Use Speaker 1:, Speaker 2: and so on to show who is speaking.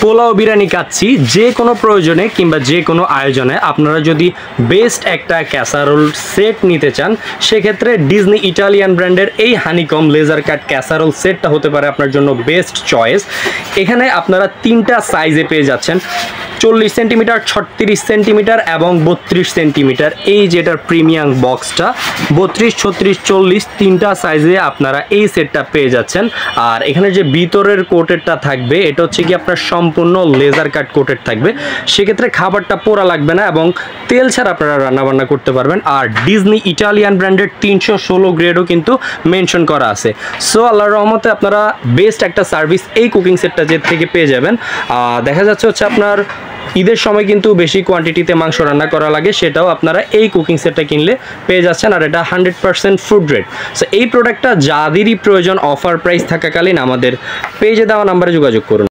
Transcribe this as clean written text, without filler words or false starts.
Speaker 1: পোলাও বিরিয়ানি খাচ্ছি, যে কোনো প্রয়োজনে কিংবা যে কোনো আয়োজনে আপনারা যদি বেস্ট একটা ক্যাসারোল সেট নিতে চান, সেক্ষেত্রে ডিজনি ইটালিয়ান ব্র্যান্ডের এই হানিকম লেজার কাট ক্যাসারোল সেটটা হতে পারে আপনার জন্য বেস্ট চয়েস। এখানে আপনারা 3টা সাইজে পেয়ে যাচ্ছেন, 40 সেন্টিমিটার, 36 সেন্টিমিটার এবং 32 সেন্টিমিটার। এই যেটার প্রিমিয়াম বক্সটা 32, 36, 40 3টা সাইজে আপনারা এই সেটটা পেয়ে যাচ্ছেন। আর এখানে যে ভিতরের কোটেরটা থাকবে এটা হচ্ছে কি আপনার সম্পূর্ণ লেজার কাট কোটেড থাকবে, সেক্ষেত্রে খাবারটা পোড়া লাগবে না এবং তেল ছাড়া আপনারা রান্নাবান্না করতে পারবেন। আর ডিজনি ইটালিয়ান ব্র্যান্ডের 316 গ্রেডও কিন্তু মেনশন করা আছে। সো আল্লাহর রহমতে আপনারা বেস্ট একটা সার্ভিস এই কুকিং সেটটা যে থেকে পেয়ে যাবেন। দেখা যাচ্ছে হচ্ছে আপনার ঈদের সময় কিন্তু বেশি কোয়ান্টিটিতে মাংস রান্না করা লাগে, সেটাও আপনারা এই কুকিং সেটটা কিনলে পেয়ে যাচ্ছেন। আর এটা 100% ফুড গ্রেড। সো এই প্রোডাক্টটা যাদেরই প্রয়োজন অফার প্রাইস থাকাকালীন আমাদের পেজে দেওয়া নাম্বারে যোগাযোগ করুন।